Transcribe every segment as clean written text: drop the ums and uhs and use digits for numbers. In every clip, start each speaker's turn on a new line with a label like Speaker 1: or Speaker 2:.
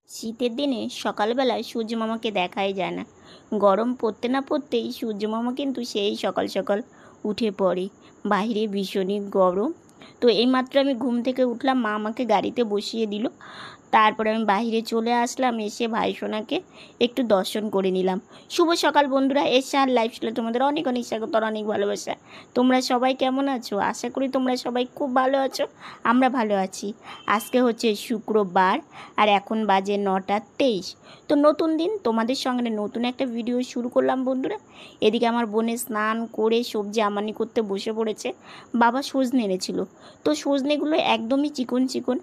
Speaker 1: শীতের দিনে সকালবেলায় সূর্য মামাকে দেখাই যায় না। গরম পড়তে না পড়তেই সূর্য মামা কিন্তু সেই সকাল সকাল উঠে পড়ে। বাইরে ভীষণই গরম। তো এইমাত্র আমি ঘুম থেকে উঠলাম, মা আমাকে গাড়িতে বসিয়ে দিল। তারপরে আমি বাইরে চলে আসলাম, এসে ভাইসোনাকে একটু দর্শন করে নিলাম। শুভ সকাল বন্ধুরা, এশার লাইফস্টাইলে তোমাদের অনেক অনেক স্বাগত, অনেক ভালোবাসা। তোমরা সবাই কেমন আছো? আশা করি তোমরা সবাই খুব ভালো আছো। আমরা ভালো আছি। আজকে হচ্ছে শুক্রবার আর এখন বাজে 9:23। তো নতুন দিন, তোমাদের সঙ্গে নতুন একটা ভিডিও শুরু করলাম বন্ধুরা। এদিকে আমার বোনের স্নান করে সবজি আমানি করতে বসে পড়েছে। বাবা সজনে এনেছিল, তো সজনেগুলো একদমই চিকন চিকন,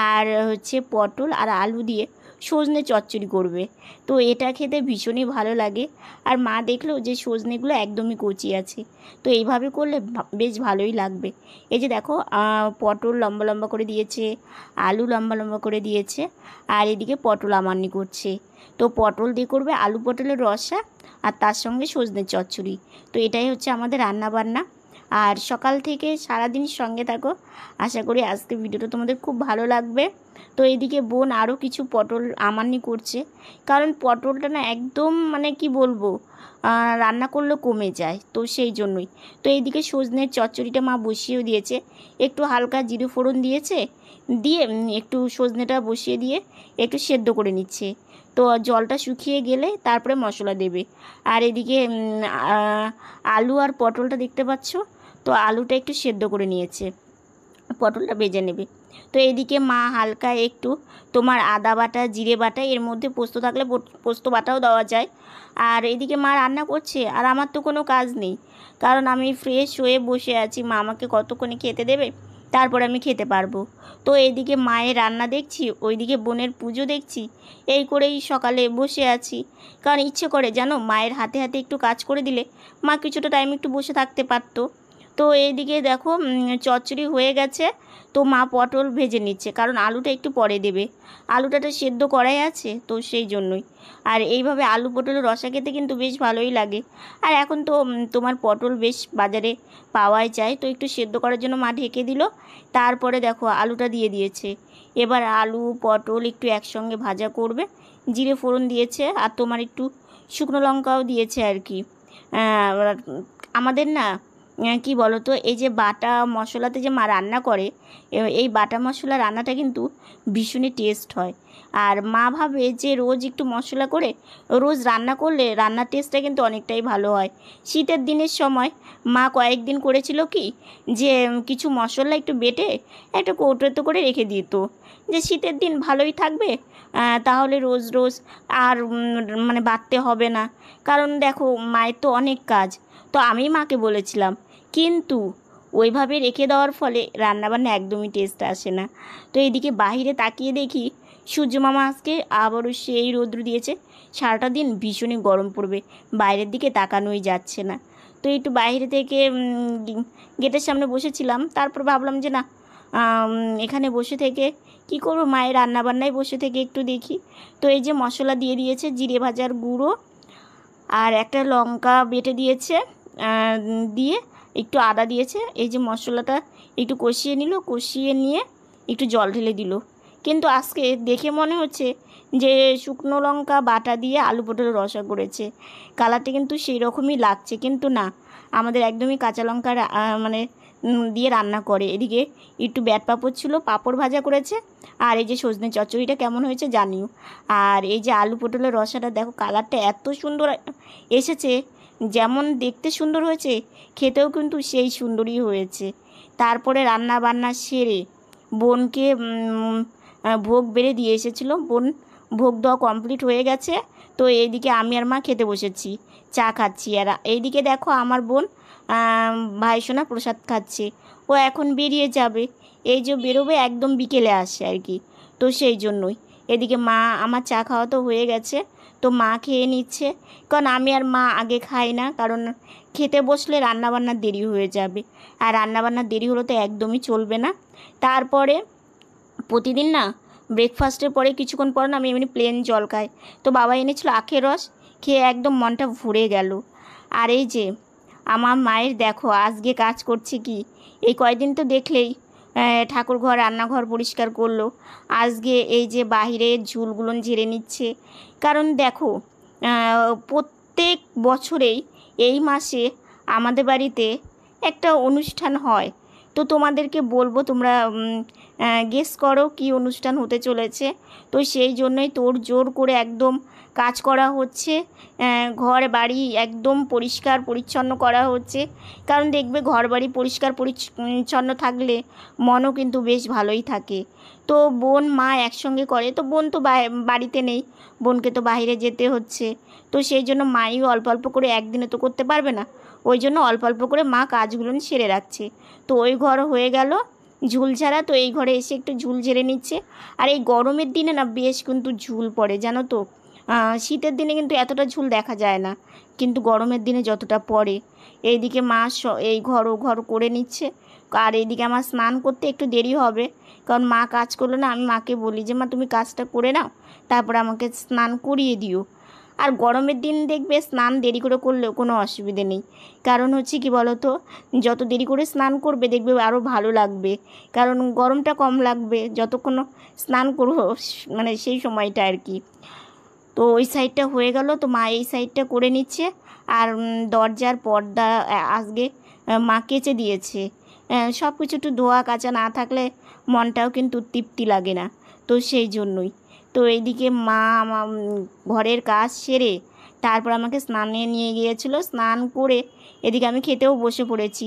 Speaker 1: আর হচ্ছে পটল আর আলু দিয়ে সজনে চচ্চড়ি করবে। তো এটা খেতে ভীষণই ভালো লাগে। আর মা দেখলো যে সজনেগুলো একদমই কচি আছে, তো এইভাবে করলে বেশ ভালোই লাগবে। এই যে দেখো, পটল লম্বা লম্বা করে দিয়েছে, আলু লম্বা লম্বা করে দিয়েছে, আর এদিকে পটল আমানি করছে। তো পটল দিয়ে করবে আলু পটলের রসা, আর তার সঙ্গে সজনের চচ্চড়ি। তো এটাই হচ্ছে আমাদের রান্না বান্না। আর সকাল থেকে সারাদিন সঙ্গে থাকো, আশা করি আজকের ভিডিওটা তোমাদের খুব ভালো লাগবে। তো এদিকে বোন আরও কিছু পটল আমানি করছে, কারণ পটলটা না একদম মানে কি বলবো, রান্না করলে কমে যায়, তো সেই জন্যই। তো এইদিকে সজনের চচ্চড়িটা মা বসিয়েও দিয়েছে, একটু হালকা জিরে ফোড়ন দিয়েছে, দিয়ে একটু সজনেটা বসিয়ে দিয়ে একটু সেদ্ধ করে নিচ্ছে। তো জলটা শুকিয়ে গেলে তারপরে মশলা দেবে। আর এদিকে আলু আর পটলটা দেখতে পাচ্ছ, তো আলুটা একটু সেদ্ধ করে নিয়েছে, পটলটা ভেজে নেবে। তো এদিকে মা হালকা একটু তোমার আদা বাটা জিরে বাটা, এর মধ্যে পোস্ত থাকলে পোস্ত বাটাও দেওয়া যায়। আর এদিকে মা রান্না করছে, আর আমার তো কোনো কাজ নেই, কারণ আমি ফ্রেশ হয়ে বসে আছি। মা আমাকে কতক্ষণে খেতে দেবে, তারপরে আমি খেতে পারবো। তো এইদিকে মায়ের রান্না দেখছি, ওইদিকে বোনের পুজো দেখছি, এই করেই সকালে বসে আছি। কারণ ইচ্ছে করে জানো, মায়ের হাতে হাতে একটু কাজ করে দিলে মা কিছুটা টাইম একটু বসে থাকতে পারতো। তো এইদিকে দেখো চচ্চড়ি হয়ে গেছে। তো মা পটল ভেজে নিচ্ছে, কারণ আলুটা একটু পরে দেবে, আলুটা তো সেদ্ধ করাই আছে, তো সেই জন্যই। আর এইভাবে আলু পটলের রসা খেতে কিন্তু বেশ ভালোই লাগে। আর এখন তো তোমার পটল বেশ বাজারে পাওয়াই যায়, তো একটু সেদ্ধ করার জন্য মা ঢেকে দিল। তারপরে দেখো আলুটা দিয়ে দিয়েছে। এবার আলু পটল একটু একসঙ্গে ভাজা করবে, জিরে ফোড়ন দিয়েছে, আর তোমার একটু শুকনো লঙ্কাও দিয়েছে আর কি। আমাদের না কি বলো তো, এই যে বাটা মশলাতে যে মা রান্না করে, এই বাটা মশলা রান্নাটা কিন্তু ভীষণই টেস্ট হয়। আর মা ভাবে যে রোজ একটু মশলা করে রোজ রান্না করলে রান্নার টেস্টটা কিন্তু অনেকটাই ভালো হয়। শীতের দিনের সময় মা কয়েকদিন করেছিল কি, যে কিছু মশলা একটু বেটে একটা কৌটোতে করে রেখে দিত, যে শীতের দিন ভালোই থাকবে, তাহলে রোজ রোজ আর মানে বাটতে হবে না। কারণ দেখো মায়ের তো অনেক কাজ। তো আমি মাকে বলেছিলাম, কিন্তু ওইভাবে রেখে দেওয়ার ফলে রান্নাবান্না একদমই টেস্ট আসে না। তো এইদিকে বাইরে তাকিয়ে দেখি সূর্য মামা আজকে আবারও সেই রৌদ্র দিয়েছে। সারাটা দিন ভীষণই গরম পড়বে, বাইরের দিকে তাকানোই যাচ্ছে না। তো একটু বাইরে থেকে গেটের সামনে বসেছিলাম, তারপর ভাবলাম যে না, এখানে বসে থেকে কি করব, মায়ের রান্নাবান্নায় বসে থেকে একটু দেখি। তো এই যে মশলা দিয়ে দিয়েছে, জিরে ভাজার গুঁড়ো আর একটা লঙ্কা বেটে দিয়েছে, দিয়ে একটু আদা দিয়েছে। এই যে মশলাটা একটু কষিয়ে নিল, কষিয়ে নিয়ে একটু জল ঢেলে দিল। কিন্তু আজকে দেখে মনে হচ্ছে যে শুকনো লঙ্কা বাটা দিয়ে আলু পটলের রসা করেছে। কালারটা কিন্তু সেই রকমই লাগছে, কিন্তু না, আমাদের একদমই কাঁচা লঙ্কা মানে দিয়ে রান্না করে। এদিকে একটু ব্যাট পাঁপড় ছিল, পাঁপড় ভাজা করেছে। আর এই যে সজনে চচ্চড়িটা কেমন হয়েছে জানিও। আর এই যে আলু পটলের রসাটা দেখো, কালারটা এত সুন্দর এসেছে, যেমন দেখতে সুন্দর হয়েছে খেতেও কিন্তু সেই সুন্দরই হয়েছে। তারপরে রান্না বান্না সেরে বোনকে ভোগ বেড়ে দিয়ে এসেছিলো, বোন ভোগ দেওয়া কমপ্লিট হয়ে গেছে। তো এইদিকে আমি আর মা খেতে বসেছি, চা খাচ্ছি। আর এইদিকে দেখো আমার বোন ভাইসোনা প্রসাদ খাচ্ছে, ও এখন বেরিয়ে যাবে। এই যে বেরোবে একদম বিকেলে আসে আর কি, তো সেই জন্যই। এদিকে মা আমার চা খাওয়া তো হয়ে গেছে, তো মা খেয়ে নিচ্ছে। কারণ আমি আর মা আগে খাই না, কারণ খেতে বসলে রান্নাবান্নার দেরি হয়ে যাবে, আর রান্নাবান্নার দেরি হলে তো একদমই চলবে না। তারপরে প্রতিদিন না ব্রেকফাস্টের পরে কিছুক্ষণ পর না আমি এমনি প্লেন জল খাই। তো বাবা এনেছিল আখের রস, খেয়ে একদম মনটা ভরে গেল। আর এই যে আমার মায়ের দেখো আজকে কাজ করছে কি, এই কয়দিন তো দেখলেই ঠাকুর ঘর রান্নাঘর পরিষ্কার করলো। আজকে এই যে বাহিরের ঝুলগুলো ঝেড়ে নিচ্ছে। কারণ দেখো প্রত্যেক বছরেই এই মাসে আমাদের বাড়িতে একটা অনুষ্ঠান হয়। তো তোমাদেরকে বলবো, তোমরা গেস করো কী অনুষ্ঠান হতে চলেছে। তো সেই জন্যই তোড়জোড় করে একদম কাজ করা হচ্ছে, ঘর বাড়ি একদম পরিষ্কার পরিচ্ছন্ন করা হচ্ছে। কারণ দেখবে ঘর বাড়ি পরিষ্কার পরিচ্ছন্ন থাকলে মনও কিন্তু বেশ ভালোই থাকে। তো বোন মা একসঙ্গে করে, তো বোন তো বাড়িতে নেই, বোনকে তো বাইরে যেতে হচ্ছে। তো সেই জন্য মাই অল্প অল্প করে, একদিনে তো করতে পারবে না, ওই জন্য অল্প অল্প করে মা কাজগুলো সেরে রাখছে। তো ওই ঘর হয়ে গেল ঝুল ঝাড়া, তো এই ঘরে এসে একটু ঝুল ঝেড়ে নিচ্ছে। আর এই গরমের দিনে না বেশ কিন্তু ঝুল পড়ে জানো তো। শীতের দিনে কিন্তু এতটা ঝুল দেখা যায় না, কিন্তু গরমের দিনে যতটা পড়ে। এইদিকে মা এই ঘর ও ঘর করে নিচ্ছে, আর এইদিকে আমার স্নান করতে একটু দেরি হবে, কারণ মা কাজ করলো না। আমি মাকে বলি যে মা তুমি কাজটা করে নাও, তারপর আমাকে স্নান করিয়ে দিও। আর গরমের দিন দেখবে স্নান দেরি করে করলেও কোনো অসুবিধে নেই, কারণ হচ্ছে কি বলো তো, যত দেরি করে স্নান করবে দেখবে আরও ভালো লাগবে, কারণ গরমটা কম লাগবে যতক্ষণ স্নান করবো, মানে সেই সময়টা আর কি। তো ওই সাইডটা হয়ে গেল, তো মা এই সাইডটা করে নিচ্ছে। আর দরজার পর্দা আজকে মা কেচে দিয়েছে। সব কিছু একটু ধোয়া কাচা না থাকলে মনটাও কিন্তু তৃপ্তি লাগে না, তো সেই জন্যই। তো এইদিকে মা ঘরের কাজ সেরে তারপর আমাকে স্নানে নিয়ে গিয়েছিল, স্নান করে এদিকে আমি খেতেও বসে পড়েছি।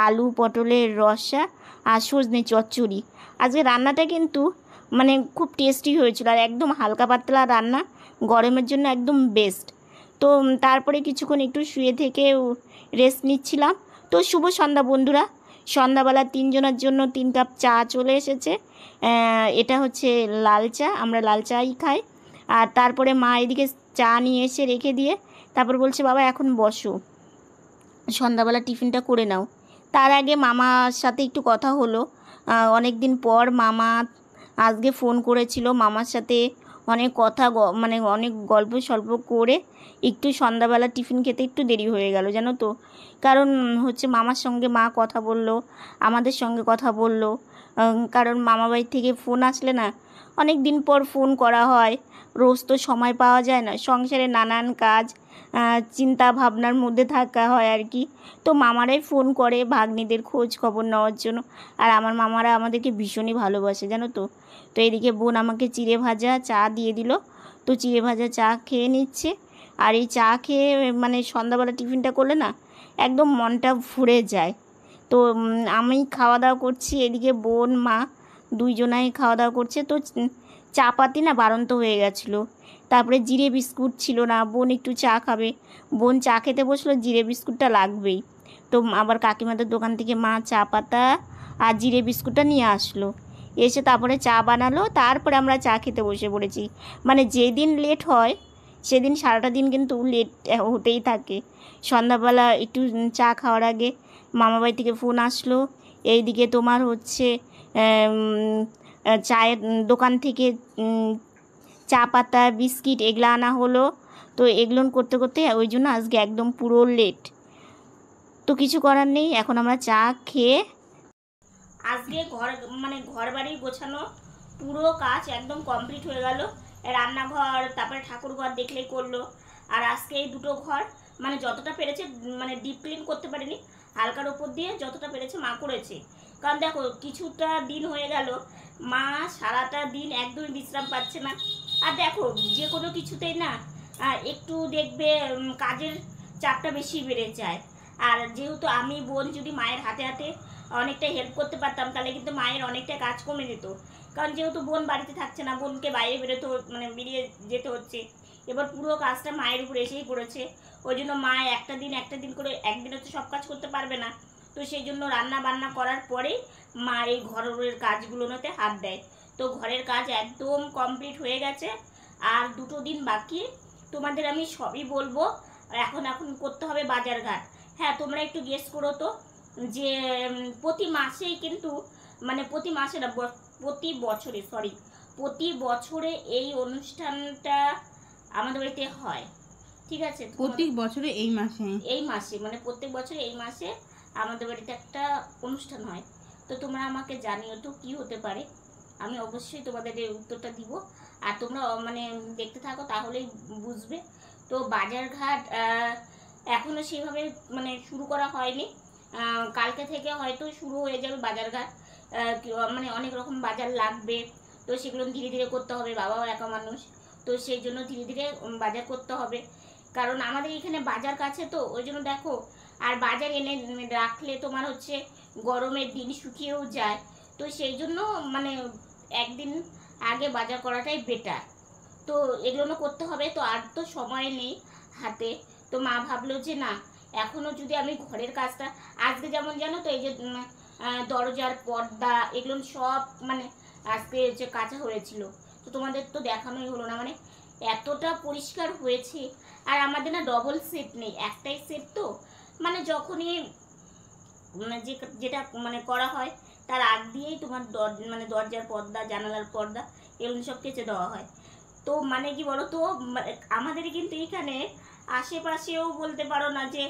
Speaker 1: আলু পটলের রসা আর সজনে চচ্চড়ি। আজকে রান্নাটা কিন্তু মানে খুব টেস্টি হয়েছিল, আর একদম হালকা পাতলা রান্না, গরমের জন্য একদম বেস্ট। তো তারপরে কিছুক্ষণ একটু শুয়ে থেকে রেস্ট নিচ্ছিলাম। তো শুভ সন্ধ্যা বন্ধুরা, সন্ধ্যাবেলা 3 জনের জন্য 3 কাপ চা চলে এসেছে। এটা হচ্ছে লাল চা, আমরা লাল চাই খাই। আর তারপরে মা এদিকে চা নিয়ে এসে রেখে দিয়ে তারপর বলছে বাবা এখন বসো, সন্ধ্যাবেলা টিফিনটা করে নাও। তার আগে মামার সাথে একটু কথা হলো, অনেক দিন পর মামা আজকে ফোন করেছিল। মামার সাথে অনেক কথা মানে অনেক গল্প সল্প করে একটু সন্ধ্যাবেলা টিফিন খেতে একটু দেরি হয়ে গেল জানো তো। কারণ হচ্ছে মামার সঙ্গে মা কথা বলল, আমাদের সঙ্গে কথা বলল। কারণ মামা বাড়ি থেকে ফোন আসলে না, অনেক দিন পর ফোন করা হয়, রোজ তো সময় পাওয়া যায় না, সংসারে নানান কাজ চিন্তা ভাবনার মধ্যে থাকা হয় আর কি। তো মামারাই ফোন করে ভাগ্নিদের খোঁজ খবর নেওয়ার জন্য। আর আমার মামারা আমাদেরকে ভীষণই ভালোবাসে জানো তো। তো এদিকে বোন আমাকে চিড়ে ভাজা চা দিয়ে দিল, তো চিড়ে ভাজা চা খেয়ে নিচ্ছে। আর এই চা খেয়ে মানে সন্ধ্যাবেলা টিফিনটা করলে না একদম মনটা ভরে যায়। তো আমি খাওয়া দাওয়া করছি, এদিকে বোন মা দুইজনাই খাওয়া দাওয়া করছে। তো চা পাতি না বাড়ন্ত হয়ে গেছিলো, তারপরে জিরে বিস্কুট ছিল না, বোন একটু চা খাবে, বোন চা খেতে বসলো, জিরে বিস্কুটটা লাগবেই। তো আবার কাকিমাদের দোকান থেকে মা চা পাতা আর জিরে বিস্কুটটা নিয়ে আসলো, এসে তারপরে চা বানালো, তারপরে আমরা চা খেতে বসে পড়েছি। মানে যেদিন লেট হয় সেদিন সারাটা দিন কিন্তু লেট হতেই থাকে। সন্ধ্যাবেলা একটু চা খাওয়ার আগে মামাবাড়ি থেকে ফোন আসলো, এইদিকে তোমার হচ্ছে চায়ের দোকান থেকে চা পাতা বিস্কিট এগুলো আনা হলো। তো এগুলো করতে করতে ওই জন্য আজকে একদম পুরো লেট। তো কিছু করার নেই, এখন আমরা চা খেয়ে আজকে ঘর বাড়ি গোছানো পুরো কাজ একদম কমপ্লিট হয়ে গেল। রান্নাঘর তারপরে ঠাকুর ঘর দেখলেই করলো। আর আজকে এই দুটো ঘর মানে যতটা পেরেছে, মানে ডিপ ক্লিন করতে পারিনি, হালকার ওপর দিয়ে যতটা পেরেছে মা করেছে। কারণ দেখো কিছুটা দিন হয়ে গেল মা সারাটা দিন একদমই বিশ্রাম পাচ্ছে না। আর দেখো যে কোনো কিছুতেই না একটু দেখবে কাজের চাপটা বেশি বেড়ে যায়। আর যেহেতু আমি বোন যদি মায়ের হাতে হাতে অনেকটা হেল্প করতে পারতাম তাহলে কিন্তু মায়ের অনেকটা কাজ কমে যেত। কারণ যেহেতু বোন বাড়িতে থাকছে না, বোনকে বাইরে বেরিয়ে যেতে হচ্ছে, এবার পুরো কাজটা মায়ের উপর এসেই পড়েছে। ওই জন্য মা একটা দিন করে, একদিনে তো সব কাজ করতে পারবে না। তো সেই জন্য রান্না বান্না করার পরেই মা এই ঘরের কাজগুলোতে হাত দেয়। তো ঘরের কাজ একদম কমপ্লিট হয়ে গেছে, আর 2 দিন বাকি। তোমাদের আমি সবই বলবো। এখন করতে হবে বাজার ঘাট। হ্যাঁ তোমরা একটু গেস করো তো যে প্রতি মাসেই কিন্তু, মানে প্রতি মাসে না, প্রতি বছরে এই অনুষ্ঠানটা আমাদের বাড়িতে হয়, ঠিক আছে?
Speaker 2: প্রত্যেক বছরে এই মাসে
Speaker 1: মানে প্রত্যেক বছরে এই মাসে আমাদের বাড়িতে একটা অনুষ্ঠান হয়। তো তোমরা আমাকে জানিও তো কি হতে পারে, আমি অবশ্যই তোমাদের এই উত্তরটা দিব। আর তোমরা মানে দেখতে থাকো, তাহলেই বুঝবে। তো বাজারঘাট এখনও সেভাবে মানে শুরু করা হয়নি, কালকে থেকে হয়তো শুরু হয়ে যাবে বাজারঘাট। মানে অনেক রকম বাজার লাগবে, তো সেগুলো ধীরে ধীরে করতে হবে, বাবাও একা মানুষ, তো সেই জন্য ধীরে ধীরে বাজার করতে হবে। কারণ আমাদের এখানে বাজার কাছে, তো ওই জন্য দেখো, আর বাজার এনে রাখলে তোমার হচ্ছে গরমের দিন শুকিয়েও যায়, তো সেই জন্য মানে একদিন আগে বাজার করাটাই বেটার। তো এগুলো করতে হবে, তো আর তো সময় নেই হাতে। তো মা ভাবলো যে না, এখনও যদি আমি ঘরের কাজটা, আজকে যেমন জানো তো এই যে দরজার পর্দা এগুলো সব মানে আজকে যে কাঁচা হয়েছিল, তো তোমাদের তো দেখানোই হলো না, মানে এতটা পরিষ্কার হয়েছে। আর আমাদের না ডবল সেট নেই, একটাই সেট, তো মানে যখনই যেটা মানে করা হয় তার আগ দিয়েই তোমার মানে দরজার পর্দা, জানালার পর্দা এগুলো সব কেচে দেওয়া হয়। তো মানে কি বলো তো, আমাদের কিন্তু এখানে আশেপাশেও বলতে পারো না যে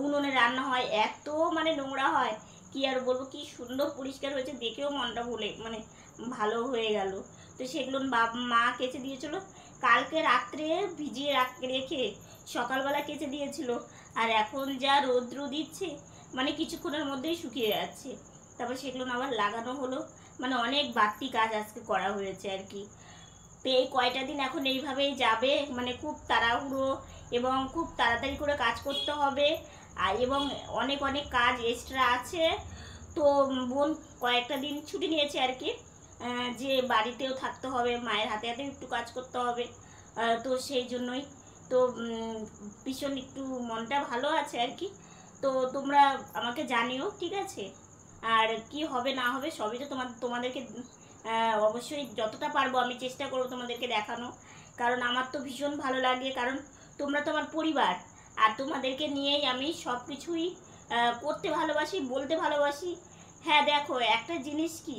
Speaker 1: উনুনে রান্না হয়, এত মানে নোংরা হয়, কি আর বলবো, কি সুন্দর পরিষ্কার হয়েছে, দেখেও মনটা ভুলে মানে ভালো হয়ে গেল। তো সেগুলো মা কেচে দিয়েছিল, কালকে রাত্রে ভিজিয়ে রেখে সকালবেলা কেচে দিয়েছিল। আর এখন যা রৌদ্র দিচ্ছে, মানে কিছুক্ষণের মধ্যেই শুকিয়ে যাচ্ছে। তারপর সেগুলো আবার লাগানো হলো, মানে অনেক বাড়তি কাজ আজকে করা হয়েছে আর কি। তো এই কয়টা দিন এখন এইভাবেই যাবে, মানে খুব তাড়াহুড়ো এবং খুব তাড়াতাড়ি করে কাজ করতে হবে। আর এবং অনেক অনেক কাজ এক্সট্রা আছে। তো বোন কয়েকটা দিন ছুটি নিয়েছে আর কি, যে বাড়িতেও থাকতে হবে, মায়ের হাতে হাতে একটু কাজ করতে হবে। তো সেই জন্যই তো ভীষণ একটু মনটা ভালো আছে আর কি। তো তোমরা আমাকে জানিও, ঠিক আছে? আর কি হবে না হবে সবই তো তোমাদেরকে অবশ্যই যতটা পারবো আমি চেষ্টা করবো তোমাদেরকে দেখানো। কারণ আমার তো ভীষণ ভালো লাগে, কারণ তোমরা তো আমার পরিবার, আর তোমাদেরকে নিয়েই আমি সব কিছুই করতে ভালোবাসি, বলতে ভালোবাসি। হ্যাঁ দেখো, একটা জিনিস কি,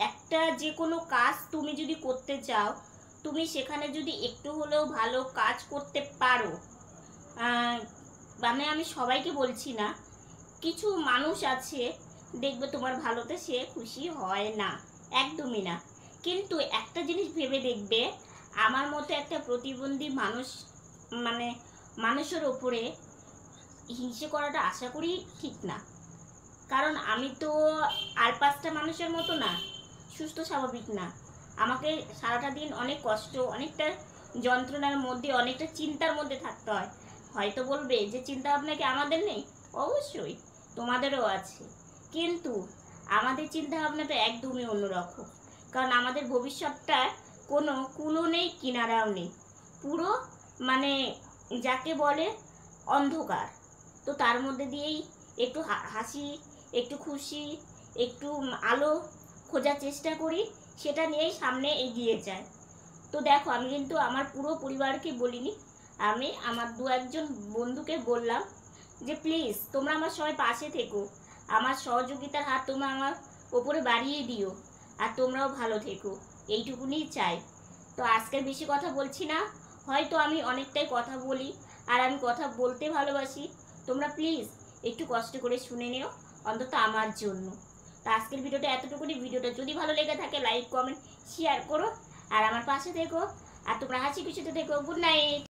Speaker 1: একটা যে কোনো কাজ তুমি যদি করতে চাও, তুমি সেখানে যদি একটু হলেও ভালো কাজ করতে পারো, মানে আমি সবাইকে বলছি না, কিছু মানুষ আছে দেখবে তোমার ভালোতে সে খুশি হয় না, একদমই না। কিন্তু একটা জিনিস ভেবে দেখবে, আমার মতো একটা প্রতিবন্ধী মানুষ মানে মানুষের ওপরে হিংসে করাটা আশা করি ঠিক না। কারণ আমি তো আর 5টা মানুষের মতো না, সুস্থ স্বাভাবিক না। আমাকে সারাটা দিন অনেক কষ্ট, অনেকটা যন্ত্রণার মধ্যে, অনেকটা চিন্তার মধ্যে থাকতে হয়। হয়তো বলবে যে চিন্তা ভাবনা কি আমাদের নেই? অবশ্যই তোমাদেরও আছে, কিন্তু আমাদের চিন্তা ভাবনাটা একদমই অন্যরকম। কারণ আমাদের ভবিষ্যৎটা কোনো কুলো নেই, কিনারাও নেই, পুরো মানে যাকে বলে অন্ধকার। তো তার মধ্যে দিয়েই একটু হাসি, একটু খুশি, একটু আলো খোঁজার চেষ্টা করি, সেটা নিয়েই সামনে এগিয়ে যায়। তো দেখো, আমি কিন্তু আমার পুরো পরিবারকে বলিনি, আমি আমার 2-1জন বন্ধুকে বললাম যে প্লিজ তোমরা আমার সবাই পাশে থেকো, আমার সহযোগিতার হাত তোমরা আমার ওপরে বাড়িয়ে দিও, আর তোমরাও ভালো থেকো, এইটুকুনি চাই। তো আজকের বেশি কথা বলছি না, হয়তো আমি অনেকটাই কথা বলি, আর আমি কথা বলতে ভালোবাসি। তোমরা প্লিজ একটু কষ্ট করে শুনে নিও, অন্তত আমার জন্য। তো আজকের ভিডিওটা এতটুকুনি। ভিডিওটা যদি ভালো লেগে থাকে লাইক কমেন্ট শেয়ার করো, আর আমার পাশে থেকো, আর তোমরা হাসি খুশিতে থেকো। Good night.